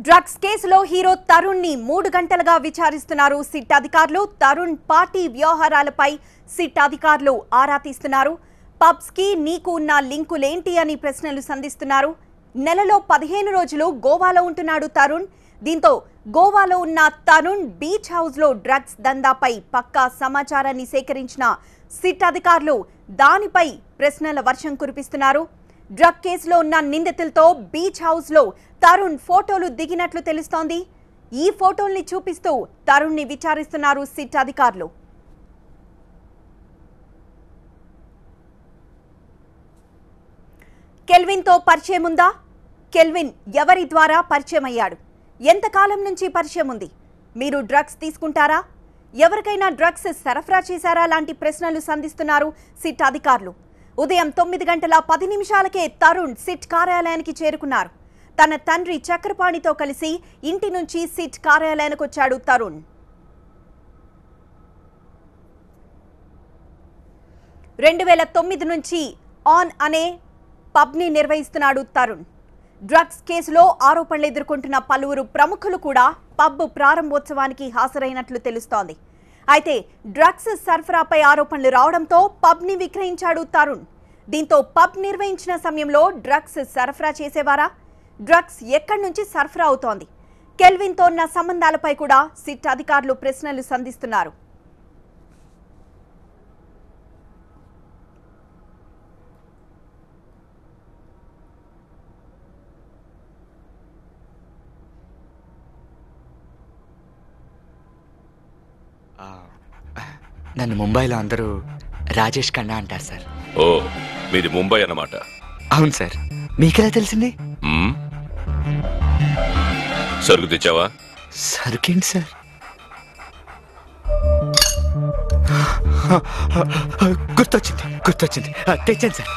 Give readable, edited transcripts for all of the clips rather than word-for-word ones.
Drugs కేసులో hero Tarun ని 3 గంటలుగా విచారిస్తున్నారు SIT అధికారులు. తరుణ్ పార్టీ వ్యవహారాలపై సిట్ అధికారులు ఆరా తీస్తున్నారు. పబ్స్ కి నీకు ఉన్న లింకులేంటి అని ప్రశ్నలు సంధిస్తున్నారు. నెలలో 15 రోజులు గోవాలో ఉంటున్నాడు తరుణ్. దీంతో గోవాలో ఉన్న తరుణ్ బీచ్ హౌస్ లో డ్రగ్స్ దందాపై పక్కా సమాచారాన్ని సేకరించిన సిట్ అధికారులు దానిపై ప్రశ్నల వర్షం కురిపిస్తున్నారు. డ్రగ్ కేసులో ఉన్న నిందితులతో బీచ్ హౌస్ లో తరుణ్ ఫోటోలు దిగినట్లు తెలుస్తోంది. ఈ ఫోటోల్ని చూపిస్తూ తరుణ్ ని విచారిస్తున్నారు సిట్ అధికారులు. కెల్విన్ తో పరిచయం ఉందా? కెల్విన్ ఎవరి ద్వారా పరిచయం అయ్యాడు? ఎంతకాలం నుంచి పరిచయం ఉంది? మీరు డ్రగ్స్ తీసుకుంటారా? ఎవరికైనా డ్రగ్స్ సరఫరా చేశారా? లాంటి ప్రశ్నలు సంధిస్తున్నారు సిట్ అధికారులు. ఉదయం 9 గంటల 10 నిమిషాలకే తరుణ్ సిట్ కార్యాలయానికి చేరుకున్నారు. తన తండ్రి చక్రపాణితో కలిసి ఇంటి నుంచి సిట్ కార్యాలయానికి వచ్చాడు తరుణ్. 2009 నుంచి ఆన్ అనే పబ్ ని నిర్వహిస్తున్నాడు తరుణ్. డ్రగ్స్ కేసులో ఆరోపణలు ఎదుర్కొంటున్న పలువురు ప్రముఖులు కూడా పబ్ ప్రారంభోత్సవానికి హాజరైనట్లు తెలుస్తోంది. అయితే డ్రగ్స్ సరఫరాపై ఆరోపణలు రావడంతో పబ్ ని విక్రయించాడు తరుణ్. దీంతో పబ్ నిర్వహించిన సమయంలో డ్రగ్స్ సరఫరా చేసేవారా? డ్రగ్స్ ఎక్కడి నుంచి సరఫరా అవుతోంది? కెల్విన్ తో ఉన్న సంబంధాలపై కూడా సిట్ అధికారులు ప్రశ్నలు సంధిస్తున్నారు. నన్ను ముంబైలో అందరూ రాజేష్ ఖన్నా అంటారు సార్. ఓ, మీది ముంబై అన్నమాట. అవును సార్. మీకెలా తెలిసింది? సరుకు తెచ్చావా? సరుకేంటి సార్? గుర్తొచ్చింది తెచ్చాను సార్.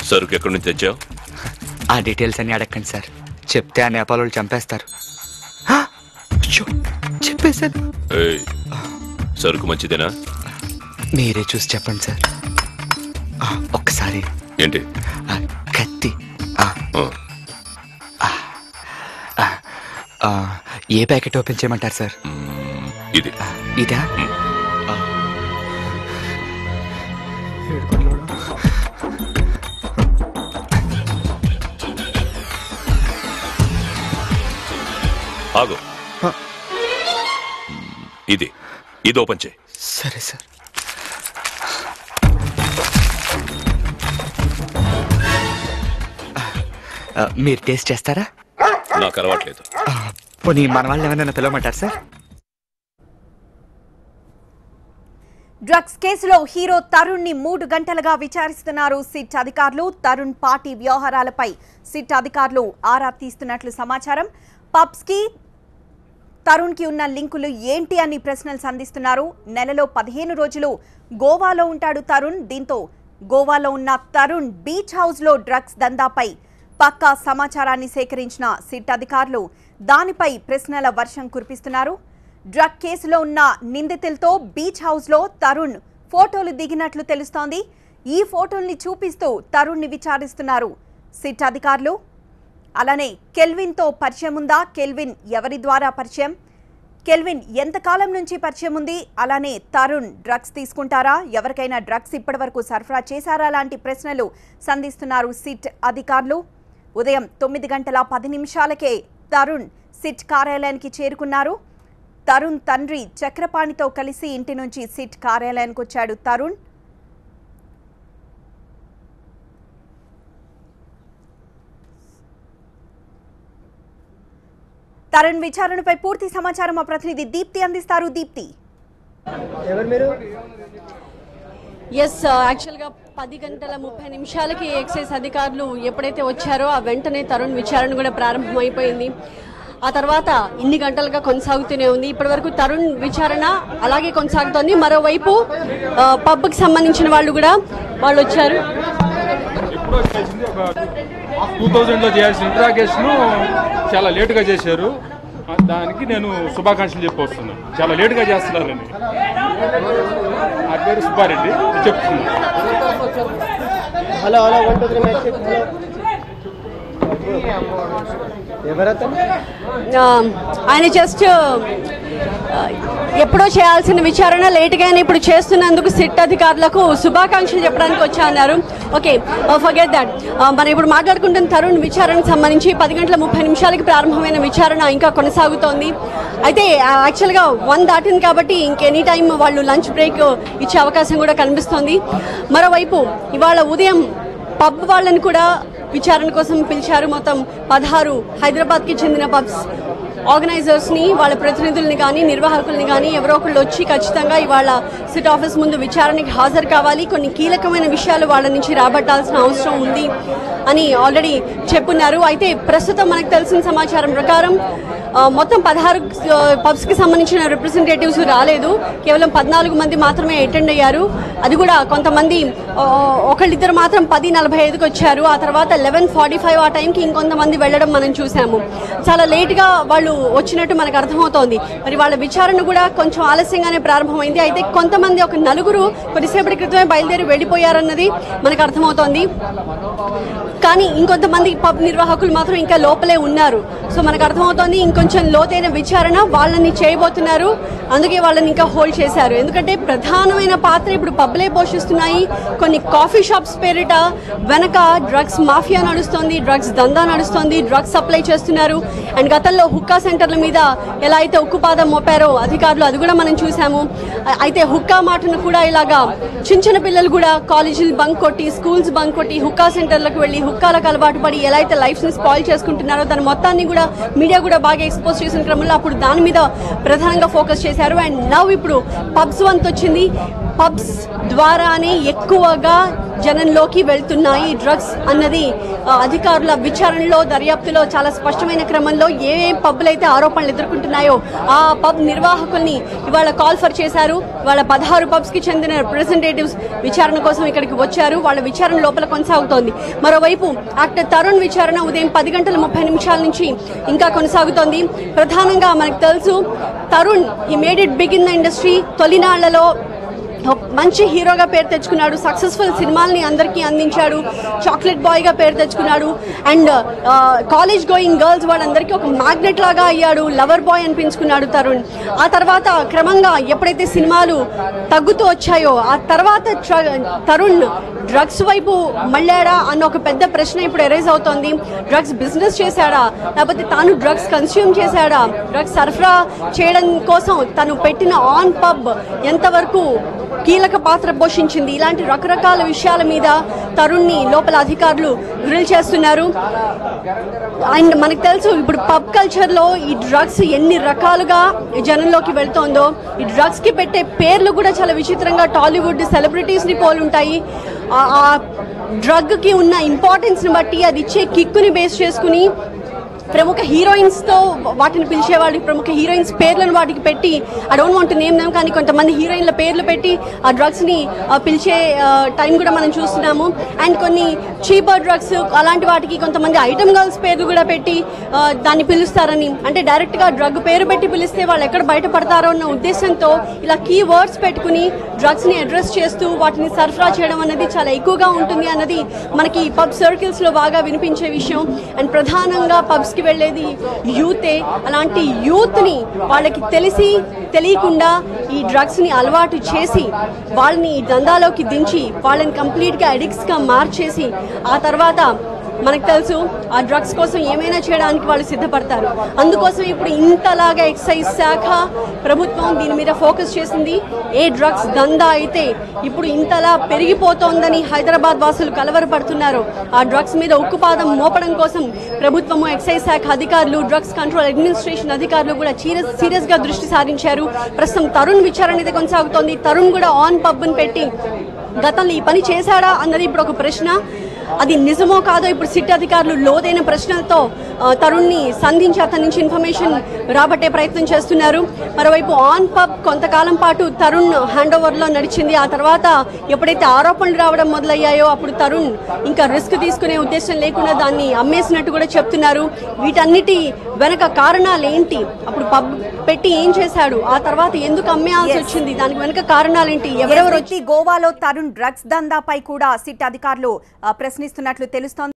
సరుకు ఎక్కడి నుంచి తెచ్చావు? ఆ డీటెయిల్స్ అన్ని అడగండి సార్. చెప్తే ఆ నేపాల్ వాళ్ళు చంపేస్తారు. చెప్పేశాను. సరుకు మంచిదేనా? మీరే చూసి చెప్పండి సార్. ఒక్కసారి. ఏంటి? కత్తి. ఏ ప్యాకెట్ ఓపెన్ చేయమంటారు సార్? ఇది. ఇదా? ఆగు. ఇది ఓపెన్ చేయి. సరే సార్. మీరు టేస్ట్ చేస్తారా? నాకు అలవాట్లేదు. పోనీ మన వాళ్ళని ఏమైనా పిలవమంటారు సార్? డ్రగ్స్ కేసులో హీరో తరుణ్ ని 3 గంటలుగా విచారిస్తున్నారు సిట్ అధికారులు. తరుణ్ పార్టీ వ్యవహారాలపై సిట్ అధికారులు ఆరా తీస్తున్నట్లు సమాచారం. పబ్స్ కి తరుణ్ కి ఉన్న లింకులు ఏంటి అని ప్రశ్నలు సంధిస్తున్నారు. నెలలో 15 రోజులు గోవాలో ఉంటాడు తరుణ్. దీంతో గోవాలో ఉన్న తరుణ్ బీచ్ హౌస్ లో డ్రగ్స్ దందాపై పక్కా సమాచారాన్ని సేకరించిన సిట్ అధికారులు దానిపై ప్రశ్నల వర్షం కురిపిస్తున్నారు. డ్రగ్ కేసులో ఉన్న నిందితులతో బీచ్ హౌస్ లో తరుణ్ ఫోటోలు దిగినట్లు తెలుస్తోంది. ఈ ఫోటోల్ని చూపిస్తూ తరుణ్ ని విచారిస్తున్నారు సిట్ అధికారులు. అలానే కెల్విన్ తో పరిచయం ఉందా? కెల్విన్ ఎవరి ద్వారా పరిచయం? కెల్విన్ ఎంతకాలం నుంచి పరిచయం ఉంది? అలానే తరుణ్ డ్రగ్స్ తీసుకుంటారా? ఎవరికైనా డ్రగ్స్ ఇప్పటివరకు సరఫరా చేశారా? లాంటి ప్రశ్నలు సంధిస్తున్నారు సిట్ అధికారులు. ఉదయం 9 గంటల 10 నిమిషాలకే తరుణ్ సిట్ కార్యాలయానికి చేరుకున్నారు. తరుణ్ తండ్రి చక్రపాణితో కలిసి ఇంటి నుంచి సిట్ కార్యాలయానికి వచ్చాడు తరుణ్. తరుణ్ విచారణపై పూర్తి సమాచారం మా ప్రతినిధి దీప్తి అందిస్తారు. దీప్తి. యాక్చువల్గా 10 గంటల 30 నిమిషాలకి ఎక్సైజ్ అధికారులు ఎప్పుడైతే వచ్చారో ఆ వెంటనే తరుణ్ విచారణ కూడా ప్రారంభమైపోయింది. ఆ తర్వాత ఇన్ని గంటలుగా కొనసాగుతూనే ఉంది. ఇప్పటి వరకు తరుణ్ విచారణ అలాగే కొనసాగుతోంది. మరోవైపు పబ్కి సంబంధించిన వాళ్ళు వచ్చారు. 2000లో చేయాల్సిన ఇంట్రాగేషన్ చాలా లేటుగా చేశారు. దానికి నేను శుభాకాంక్షలు చెప్పి వస్తున్నాను. చాలా లేటుగా చేస్తున్నారని. నా పేరు సుబ్బారెడ్డి చెప్తున్నాను. హలో హలో 1 2 3 హలో ఆయన జస్ట్ ఎప్పుడో చేయాల్సిన విచారణ లేటుగానే ఇప్పుడు చేస్తున్నందుకు సిట్ అధికారులకు శుభాకాంక్షలు చెప్పడానికి వచ్చా అన్నారు. Okay, forget that. మనం ఇప్పుడు మాట్లాడుకుంటున్న తరుణ్ విచారణకు సంబంధించి 10:30 ప్రారంభమైన విచారణ ఇంకా కొనసాగుతోంది. అయితే యాక్చువల్గా 1 దాటింది కాబట్టి ఇంకెనీ టైం వాళ్ళు లంచ్ బ్రేక్ ఇచ్చే అవకాశం కూడా కనిపిస్తోంది. మరోవైపు ఇవాళ ఉదయం పబ్ వాళ్ళని కూడా విచారణ కోసం పిలిచారు. మొత్తం 16 హైదరాబాద్కి చెందిన పబ్స్ ఆర్గనైజర్స్ని, వాళ్ళ ప్రతినిధుల్ని కానీ నిర్వాహకుల్ని కానీ ఎవరో ఒకళ్ళు వచ్చి ఖచ్చితంగా ఇవాళ సిట్ ఆఫీస్ ముందు విచారణకి హాజరు కావాలి, కొన్ని కీలకమైన విషయాలు వాళ్ళ నుంచి రాబట్టాల్సిన అవసరం ఉంది అని ఆల్రెడీ చెప్పున్నారు. అయితే ప్రస్తుతం మనకు తెలిసిన సమాచారం ప్రకారం మొత్తం 16 పబ్స్కి సంబంధించిన రిప్రజెంటేటివ్స్ రాలేదు. కేవలం 14 మంది మాత్రమే అటెండ్ అయ్యారు. అది కూడా కొంతమంది ఒకళ్ళిద్దరు మాత్రం 10:45కి వచ్చారు. ఆ తర్వాత 11:45 ఆ టైంకి ఇంకొంతమంది వెళ్ళడం మనం చూసాము. చాలా లేట్గా వాళ్ళు వచ్చినట్టు మనకు అర్థమవుతోంది. మరి వాళ్ళ విచారణ కూడా కొంచెం ఆలస్యంగానే ప్రారంభమైంది. అయితే కొంతమంది ఒక 4 కొద్దిసేపటి క్రితమే బయలుదేరి వెళ్ళిపోయారన్నది మనకు అర్థమవుతోంది. కానీ ఇంకొంతమంది పబ్ నిర్వాహకులు మాత్రం ఇంకా లోపలే ఉన్నారు. సో మనకు అర్థమవుతోంది ఇంకొంచెం లోతైన విచారణ వాళ్ళని చేయబోతున్నారు. అందుకే వాళ్ళని ఇంకా హోల్డ్ చేశారు. ఎందుకంటే ప్రధానమైన పాత్ర ఇప్పుడు పబ్లే పోషిస్తున్నాయి. కొన్ని కాఫీ షాప్స్ పేరిట వెనక డ్రగ్స్ మాఫియా నడుస్తోంది, డ్రగ్స్ దందా నడుస్తోంది, డ్రగ్స్ సప్లై చేస్తున్నారు. అండ్ గతంలో హుక్కా సెంటర్ల మీద ఎలా అయితే ఉక్కుపాదం మోపారో అధికారులు, అది కూడా మనం చూసాము. అయితే హుక్కా మాటను కూడా ఇలాగా చిన్న పిల్లలు కూడా కాలేజీలు బంక్ కొట్టి, స్కూల్స్ బంక్ కొట్టి హుక్కా సెంటర్లకు వెళ్ళి హుక్కాలకు అలవాటు పడి ఎలా అయితే లైఫ్ని స్పాయిల్ చేసుకుంటున్నారో దాని మొత్తాన్ని కూడా మీడియా కూడా బాగా ఎక్స్పోజ్ చేసిన క్రమంలో అప్పుడు దాని మీద ప్రధానంగా ఫోకస్ చేశారు. అండ్ నవ్ ఇప్పుడు పబ్స్ వంతు వచ్చింది. పబ్స్ ద్వారానే ఎక్కువగా జనంలోకి వెళ్తున్నాయి డ్రగ్స్ అన్నది అధికారుల విచారణలో, దర్యాప్తులో చాలా స్పష్టమైన క్రమంలో ఏ పబ్లు అయితే ఆరోపణలు ఎదుర్కొంటున్నాయో ఆ పబ్ నిర్వాహకుల్ని ఇవాళ కాల్ఫర్ చేశారు. వాళ్ళ 16 పబ్స్కి చెందిన రిప్రజెంటేటివ్స్ విచారణ కోసం ఇక్కడికి వచ్చారు. వాళ్ళ విచారణ లోపల కొనసాగుతోంది. మరోవైపు యాక్టర్ తరుణ్ విచారణ ఉదయం 10:30 నుంచి ఇంకా కొనసాగుతోంది. ప్రధానంగా మనకు తెలుసు తరుణ్ ఈ made it big in the industry. తొలినాళ్లలో మంచి హీరోగా పేరు తెచ్చుకున్నాడు, సక్సెస్ఫుల్ సినిమాల్ని అందరికీ అందించాడు, చాక్లెట్ బాయ్గా పేరు తెచ్చుకున్నాడు. అండ్ కాలేజ్ గోయింగ్ గర్ల్స్ వాళ్ళందరికీ ఒక మ్యాగ్నెట్ లాగా అయ్యాడు, లవర్ బాయ్ అనిపించుకున్నాడు తరుణ్. ఆ తర్వాత క్రమంగా ఎప్పుడైతే సినిమాలు తగ్గుతూ వచ్చాయో ఆ తర్వాత తరుణ్ డ్రగ్స్ వైపు మళ్ళాడా అన్న ఒక పెద్ద ప్రశ్న ఇప్పుడు ఎరైజ్ అవుతోంది. డ్రగ్స్ బిజినెస్ చేశాడా, లేకపోతే తాను డ్రగ్స్ కన్స్యూమ్ చేశాడా, డ్రగ్స్ సరఫరా చేయడం కోసం తను పెట్టిన ఆన్ పబ్ ఎంతవరకు కీలక పాత్ర పోషించింది, ఇలాంటి రకరకాల విషయాల మీద తరుణ్ని లోపల అధికారులు గ్రిల్ చేస్తున్నారు. అండ్ మనకు తెలుసు ఇప్పుడు పబ్ కల్చర్లో ఈ డ్రగ్స్ ఎన్ని రకాలుగా జనంలోకి వెళ్తోందో. ఈ డ్రగ్స్కి పెట్టే పేర్లు కూడా చాలా విచిత్రంగా టాలీవుడ్ సెలబ్రిటీస్ని పోలుంటాయి. ఆ డ్రగ్కి ఉన్న ఇంపార్టెన్స్ని బట్టి అది ఇచ్చే కిక్కుని బేస్ చేసుకుని ప్రముఖ హీరోయిన్స్తో వాటిని పిలిచేవాళ్ళు, ప్రముఖ హీరోయిన్స్ పేర్లను వాటికి పెట్టి, I don't want to name them, కానీ కొంతమంది హీరోయిన్ల పేర్లు పెట్టి ఆ డ్రగ్స్ని పిలిచే టైం కూడా మనం చూస్తున్నాము. అండ్ కొన్ని చీపర్ డ్రగ్స్ అలాంటి వాటికి కొంతమంది ఐటమ్ గర్ల్స్ పేర్లు కూడా పెట్టి దాన్ని పిలుస్తారని, అంటే డైరెక్ట్గా డ్రగ్ పేరు పెట్టి పిలిస్తే వాళ్ళు ఎక్కడ బయటపడతారో అన్న ఉద్దేశంతో ఇలా కీ వర్డ్స్ పెట్టుకుని డ్రగ్స్ని అడ్రస్ చేస్తూ వాటిని సరఫరా చేయడం అనేది చాలా ఎక్కువగా ఉంటుంది అన్నది మనకి పబ్ సర్కిల్స్లో బాగా వినిపించే విషయం. అండ్ ప్రధానంగా పబ్స్ వెళ్ళేది యూతే. అలాంటి యూత్ని వాళ్ళకి తెలిసి తెలియకుండా ఈ డ్రగ్స్ని అలవాటు చేసి వాళ్ళని దందాలోకి దించి వాళ్ళని కంప్లీట్గా అడిక్ట్స్గా మార్చేసి ఆ తర్వాత మనకు తెలుసు ఆ డ్రగ్స్ కోసం ఏమైనా చేయడానికి వాళ్ళు సిద్ధపడతారు. అందుకోసం ఇప్పుడు ఇంతలాగా ఎక్సైజ్ శాఖ ప్రభుత్వం దీని మీద ఫోకస్ చేసింది. ఏ డ్రగ్స్ దందా అయితే ఇప్పుడు ఇంతలా పెరిగిపోతోందని హైదరాబాద్ వాసులు కలవరపడుతున్నారు, ఆ డ్రగ్స్ మీద ఉక్కుపాదం మోపడం కోసం ప్రభుత్వము, ఎక్సైజ్ శాఖ అధికారులు, డ్రగ్స్ కంట్రోల్ అడ్మినిస్ట్రేషన్ అధికారులు కూడా సీరియస్గా దృష్టి సారించారు. ప్రస్తుతం తరుణ్ విచారణ అయితే కొనసాగుతోంది. తరుణ్ కూడా ఆన్ పబ్ని పెట్టి గతంలో ఈ పని చేశాడా అన్నది ఇప్పుడు ఒక ప్రశ్న. అది నిజమో కాదో ఇప్పుడు సిట్ అధికారులు లోతైన ప్రశ్నలతో తరుణ్ని సంధించి అతని నుంచి ఇన్ఫర్మేషన్ రాబట్టే ప్రయత్నం చేస్తున్నారు. మరోవైపు ఆన్ పబ్ కొంతకాలం పాటు తరుణ్ హ్యాండ్ ఓవర్లో నడిచింది. ఆ తర్వాత ఎప్పుడైతే ఆరోపణలు రావడం మొదలయ్యాయో అప్పుడు తరుణ్ ఇంకా రిస్క్ తీసుకునే ఉద్దేశం లేకుండా దాన్ని అమ్మేసినట్టు కూడా చెప్తున్నారు. వీటన్నిటి వెనక కారణాలు ఏంటి, అప్పుడు పబ్ పెట్టి ఏం చేశాడు, ఆ తర్వాత ఎందుకు అమ్మేయాల్సి వచ్చింది, దానికి వెనక కారణాలు ఏంటి, ఎవరెవరు గోవాలో తరుణ్ డ్రగ్స్ దందాపై కూడా సిట్ అధికారులు ప్రశ్నిస్తున్నట్లు తెలుస్తోంది.